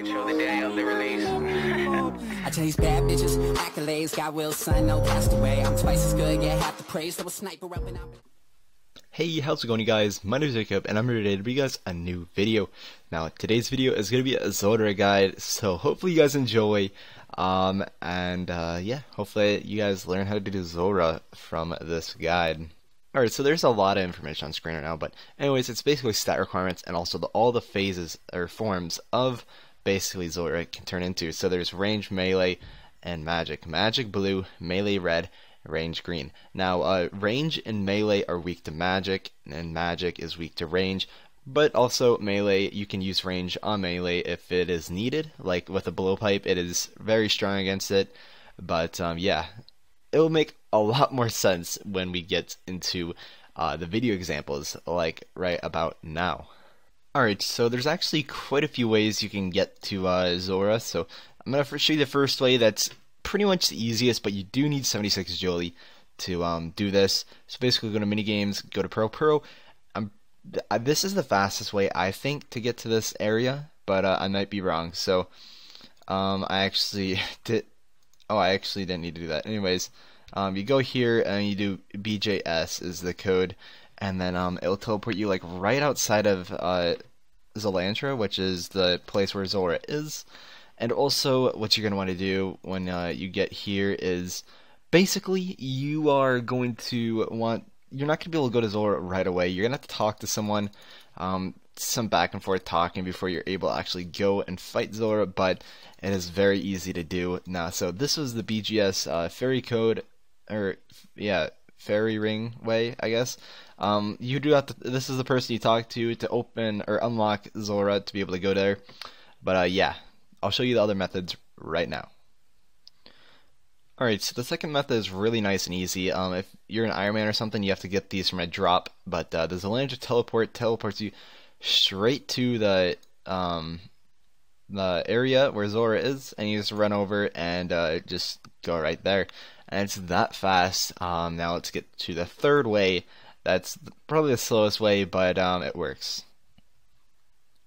show the day of the release. I chase bad bitches, accolades, got will, son, no castaway. I'm twice as good, get half the praise. There was sniper up and out. Hey, how's it going, you guys? My name is Jacob, and I'm here today to bring you guys a new video. Now, today's video is going to be a Zulrah guide, so hopefully you guys enjoy. Yeah, hopefully you guys learn how to do Zulrah from this guide. Alright, so there's a lot of information on screen right now, but anyways, it's basically stat requirements and also all the phases or forms of basically Zulrah it can turn into. So there's range, melee, and magic. Magic blue, melee red, range green. Now, range and melee are weak to magic, and magic is weak to range. But also melee, you can use range on melee if it is needed. Like with a blowpipe, it is very strong against it. But yeah, it will make a lot more sense when we get into the video examples, like right about now. Alright, so there's actually quite a few ways you can get to Zulrah. So I'm going to show you the first way that's pretty much the easiest, but you do need 76 agility to do this. So basically go to minigames, go to Pro. This is the fastest way, I think, to get to this area, but I might be wrong. So I actually didn't need to do that. Anyways, you go here and you do BJS is the code, and then it'll teleport you like right outside of Zulrah, which is the place where Zulrah is. And also, what you're going to want to do when you get here is basically you are going to want. You're not going to be able to go to Zulrah right away. You're going to have to talk to someone, some back and forth talking before you're able to actually go and fight Zulrah, but it is very easy to do now. So this was the BGS fairy code, or yeah, fairy ring way, I guess. You do have to. This is the person you talk to open or unlock Zulrah to be able to go there. But yeah, I'll show you the other methods right now. Alright, so the second method is really nice and easy. If you're an Iron Man or something, you have to get these from a drop, but the Zulrah teleports you straight to the area where Zulrah is, and you just run over and just go right there. And it's that fast. Now let's get to the third way. That's probably the slowest way, but it works.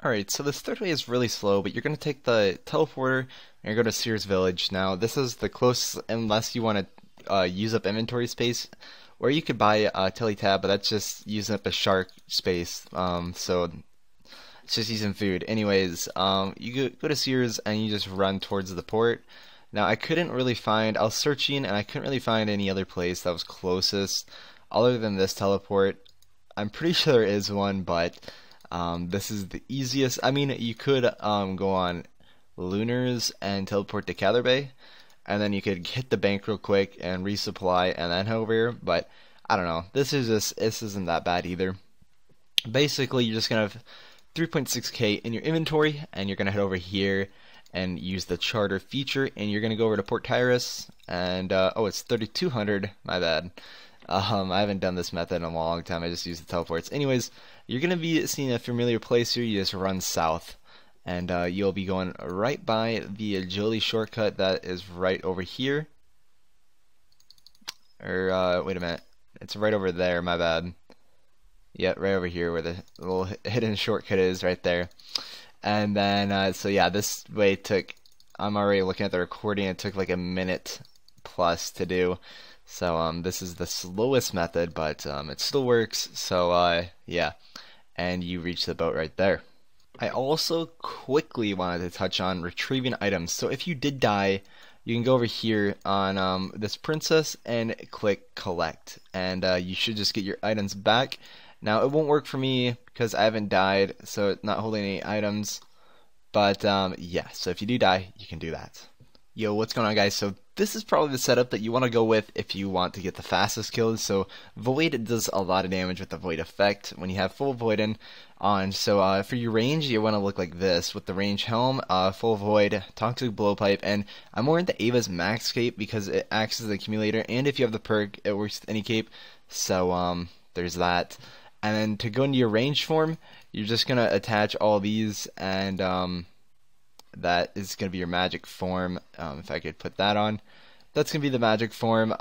Alright, so this third way is really slow, but you're going to take the teleporter and you're going to Sears Village. Now, this is the closest, unless you want to use up inventory space, or you could buy a teletab, but that's just using up a shark space, so it's just using food. Anyways, you go to Sears and you just run towards the port. Now, I was searching and I couldn't really find any other place that was closest other than this teleport. I'm pretty sure there is one, but this is the easiest. I mean, you could go on Lunars and teleport to Cather Bay, and then you could hit the bank real quick and resupply and then head over here, but I don't know. This isn't that bad either. Basically, you're just gonna have 3.6k in your inventory, and you're gonna head over here and use the charter feature, and you're gonna go over to Port Tyrus, and oh, it's 3200, my bad. I haven't done this method in a long time. I just use the teleports. Anyways, you're going to be seeing a familiar place here. You just run south, and you'll be going right by the agility shortcut that is right over here. Or, wait a minute. It's right over there, my bad. Yeah, right over here where the little hidden shortcut is, right there. And then, so yeah, this way I'm already looking at the recording. It took like a minute plus to do. So this is the slowest method, but it still works. So yeah, and you reach the boat right there. I also quickly wanted to touch on retrieving items. So if you did die, you can go over here on this princess and click collect, and you should just get your items back. Now it won't work for me because I haven't died, so it's not holding any items. But yeah, so if you do die, you can do that. Yo, what's going on, guys? So this is probably the setup that you want to go with if you want to get the fastest kills. So Void does a lot of damage with the Void effect when you have full Void on. So for your range, you want to look like this with the range helm, full Void, toxic blowpipe, and I'm more into Ava's max cape because it acts as an accumulator, and if you have the perk, it works with any cape. So there's that. And then to go into your range form, you're just gonna attach all these, and that is going to be your magic form, if I could put that on. that's going to be the magic form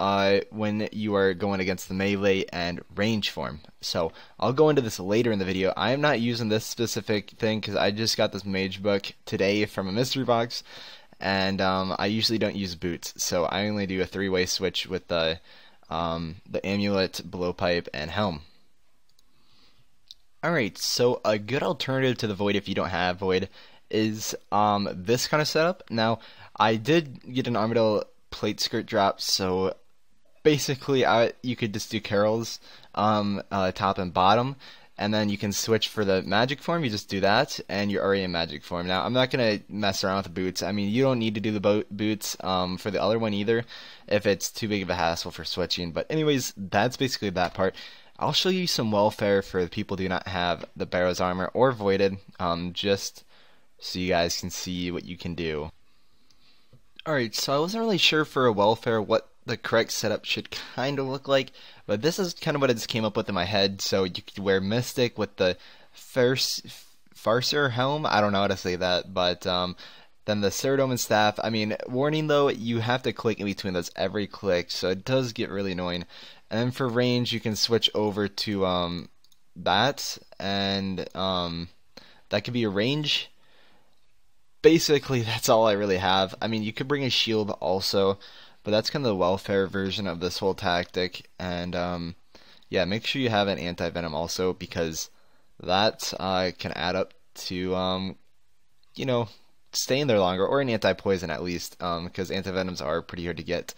when you are going against the melee and range form. So I'll go into this later in the video. I am not using this specific thing because I just got this mage book today from a mystery box, and I usually don't use boots. So I only do a 3-way switch with the amulet, blowpipe, and helm. Alright, so a good alternative to the void if you don't have void is this kind of setup. Now, I did get an armadillo plate skirt drop, so basically you could just do Carol's top and bottom, and then you can switch for the magic form. You just do that, and you're already in magic form. Now, I'm not going to mess around with the boots. I mean, you don't need to do the boots for the other one either if it's too big of a hassle for switching. But anyways, that's basically that part. I'll show you some welfare for the people who do not have the Barrow's armor or voided, just so you guys can see what you can do. Alright, so I wasn't really sure for a welfare what the correct setup should kind of look like, but this is kind of what I just came up with in my head. So you could wear Mystic with the Farser helm, I don't know how to say that, but then the Ceradoman staff. I mean, warning though, you have to click in between those every click, so it does get really annoying. And then for range, you can switch over to that, and that could be a range. Basically, that's all I really have. I mean, you could bring a shield also, but that's kind of the welfare version of this whole tactic. And yeah, make sure you have an anti-venom also, because that can add up to you know, staying there longer, or an anti-poison at least, because anti-venoms are pretty hard to get.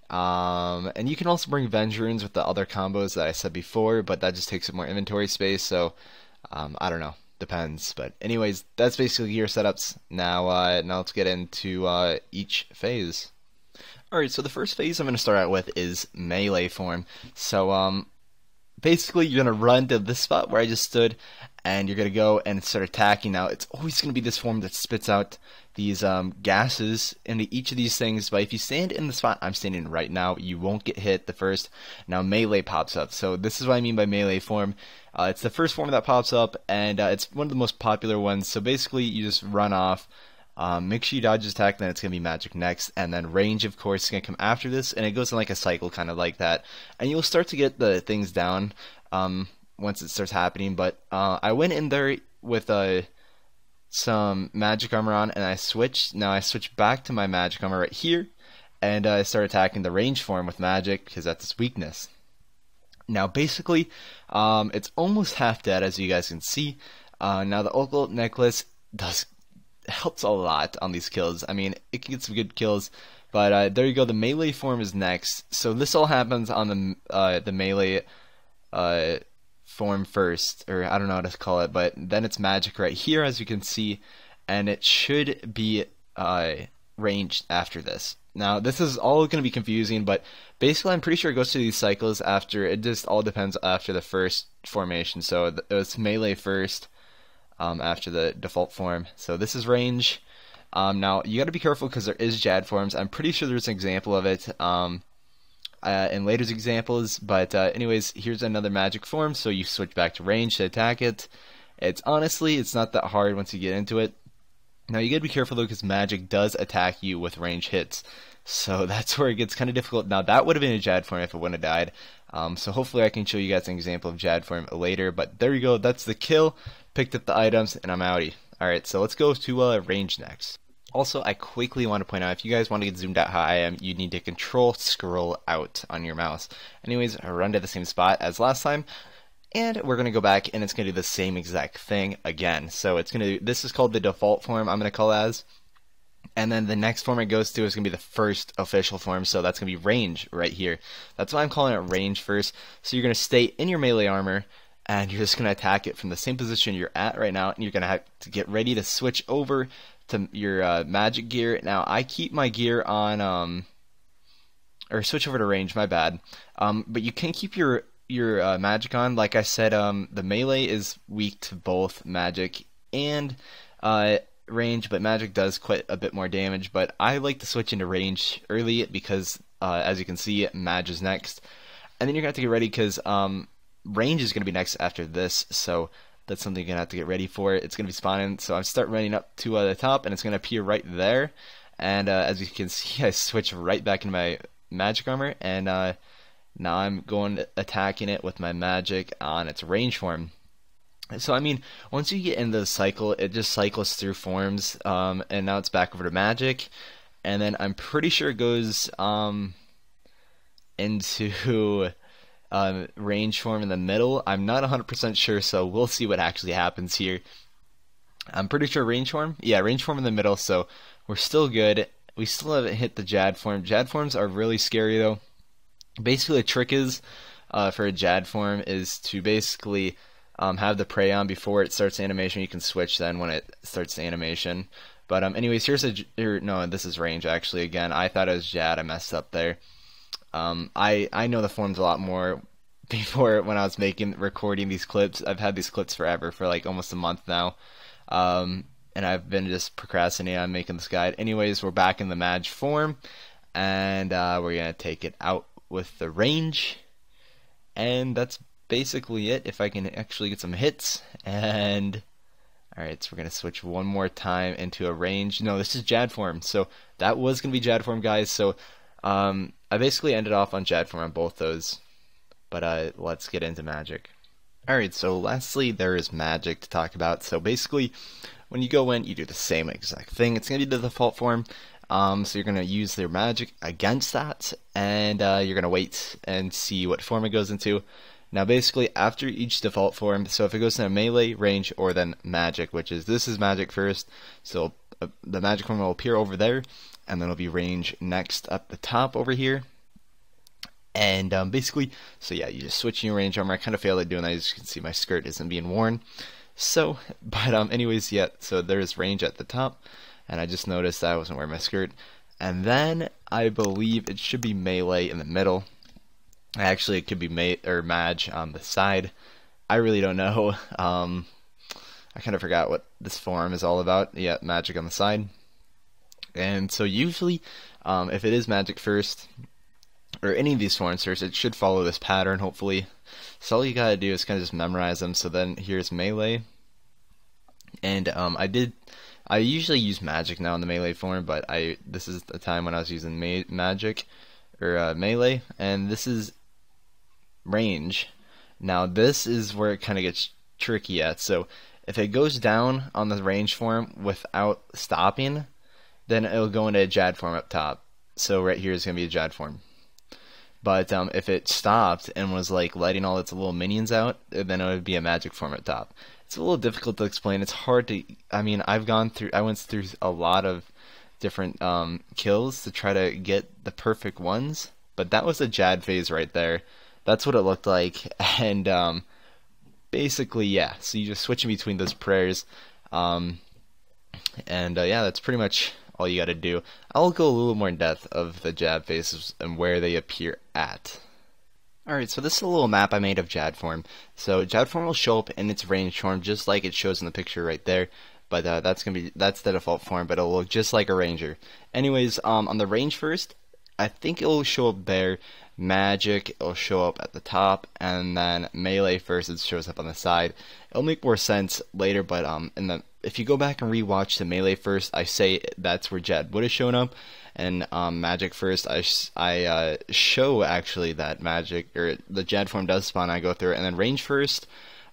And you can also bring Venge runes with the other combos that I said before, but that just takes up more inventory space, so I don't know. Depends. But anyways, that's basically your setups. Now let's get into each phase. Alright, so the first phase I'm going to start out with is melee form. So basically you're going to run to this spot where I just stood, and you're going to go and start attacking. Now it's always going to be this form that spits out these gases into each of these things, but if you stand in the spot I'm standing right now, you won't get hit the first. Now melee pops up, so this is what I mean by melee form. It's the first form that pops up, and it's one of the most popular ones. So basically you just run off, make sure you dodge his attack, then it's going to be magic next, and then range of course is going to come after this, and it goes in like a cycle kind of like that, and you'll start to get the things down once it starts happening. But I went in there with some magic armor on, and I switched. Now I switched back to my magic armor right here, and I start attacking the range form with magic because that's its weakness. Now basically it's almost half dead, as you guys can see. Now the occult necklace helps a lot on these kills. I mean, it can get some good kills, but there you go. The melee form is next. So this all happens on the melee form first, or I don't know how to call it, but then it's magic right here, as you can see, and it should be ranged after this. Now this is all going to be confusing, but basically I'm pretty sure it goes through these cycles after. It just all depends after the first formation. So it's melee first after the default form. So this is range. Now you got to be careful because there is Jad forms. I'm pretty sure there's an example of it in later examples, but anyways, here's another magic form. So you switch back to range to attack it. It's not that hard once you get into it. Now you gotta be careful though, because magic does attack you with range hits, so that's where it gets kind of difficult. Now that would have been a Jad form if it wouldn't have died, so hopefully I can show you guys an example of Jad form later. But there you go, that's the kill. Picked up the items, and I'm outie. Alright, so let's go to range next. Also, I quickly want to point out, if you guys want to get zoomed out how I am, you need to control scroll out on your mouse. Anyways, run to the same spot as last time, and we're going to go back, and it's going to do the same exact thing again. So it's going to do, this is called the default form, I'm going to call it as. And then the next form it goes to is going to be the first official form, so that's going to be range right here. That's why I'm calling it range first. So you're going to stay in your melee armor, and you're just going to attack it from the same position you're at right now, and you're going to have to get ready to switch over to your magic gear. Now I keep my gear on, or switch over to range, my bad. But you can keep your magic on. Like I said, the melee is weak to both magic and range, but magic does quite a bit more damage. But I like to switch into range early because, as you can see, mag is next, and then you're gonna have to get ready because range is gonna be next after this. So that's something you're gonna have to get ready for. It's gonna be spawning. So I start running up to the top, and it's gonna appear right there. And as you can see, I switch right back into my magic armor, and now I'm going attacking it with my magic on its range form. So I mean, once you get into the cycle, it just cycles through forms, and now it's back over to magic, and then I'm pretty sure it goes into range form in the middle. I'm not 100% sure, so we'll see what actually happens here. I'm pretty sure range form. Yeah, range form in the middle, so we're still good. We still haven't hit the Jad form. Jad forms are really scary, though. Basically, the trick is, for a Jad form, is to basically have the prey on before it starts animation. You can switch then when it starts the animation. But anyways, here's no, this is range, actually. Again, I thought it was Jad. I messed up there. I know the forms a lot more before when I was recording these clips. I've had these clips forever, for like almost a month now. And I've been just procrastinating on making this guide. Anyways, we're back in the Maj form, and we're going to take it out with the range. And that's basically it, if I can actually get some hits. And alright, so we're going to switch one more time into a range. No, this is Jad form, so that was going to be Jad form, guys. So I basically ended off on Jad form on both those, but let's get into magic. Alright, so lastly, there is magic to talk about. So basically, when you go in, you do the same exact thing. It's going to be the default form, so you're going to use their magic against that, and you're going to wait and see what form it goes into. Now basically, after each default form, so if it goes into melee, range, or then magic, which is, this is magic first, so the magic form will appear over there, and then it'll be range next up the top over here. And basically, so yeah, you just switch your range armor. I kind of failed at doing that. As you can see, my skirt isn't being worn. So, but anyways, yeah, so there's range at the top, and I just noticed that I wasn't wearing my skirt. And then I believe it should be melee in the middle. Actually, it could be Maj on the side. I really don't know. I kind of forgot what this form is all about. Yeah, magic on the side. And so usually, if it is magic first, or any of these forms first, it should follow this pattern, hopefully. So all you gotta do is kind of just memorize them. So then here's melee, and I usually use magic now in the melee form, but this is the time when I was using magic or melee, and this is range. Now this is where it kind of gets tricky at. So if it goes down on the range form without stopping, then it'll go into a Jad form up top. So right here is gonna be a Jad form. But if it stopped and was like letting all its little minions out, then it would be a magic form at top. It's a little difficult to explain. It's hard to, I mean, I went through a lot of different kills to try to get the perfect ones. But that was a Jad phase right there. That's what it looked like. And basically, yeah. So you just switch in between those prayers. Yeah, that's pretty much all you gotta do. I'll go a little more in depth of the Jad phases and where they appear at. Alright, so this is a little map I made of Jad form. So Jad form will show up in its range form just like it shows in the picture right there. But that's the default form, but it'll look just like a ranger. Anyways, on the range first, I think it will show up there. Magic, it'll show up at the top, and then melee first, it shows up on the side. It'll make more sense later, but if you go back and rewatch the melee first, I say that's where Jad would have shown up, and magic first, I show actually that magic or the Jad form does spawn. I go through it, and then range first,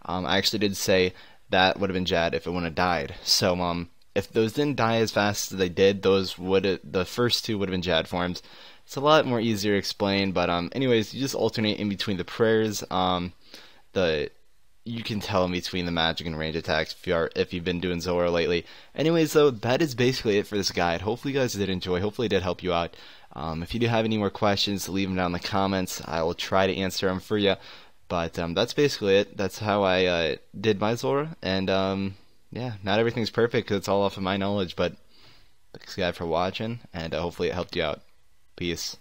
I actually did say that would have been Jad if it wouldn't have died. So if those didn't die as fast as they did, the first two would have been Jad forms. It's a lot more easier to explain, but anyways, you just alternate in between the prayers. You can tell in between the magic and range attacks if you've been doing Zulrah lately. Anyways, though, that is basically it for this guide. Hopefully you guys did enjoy. Hopefully it did help you out. If you do have any more questions, leave them down in the comments. I will try to answer them for you. But that's basically it. That's how I did my Zulrah. And yeah, not everything's perfect because it's all off of my knowledge. But thanks, guys, for watching, and hopefully it helped you out. Peace.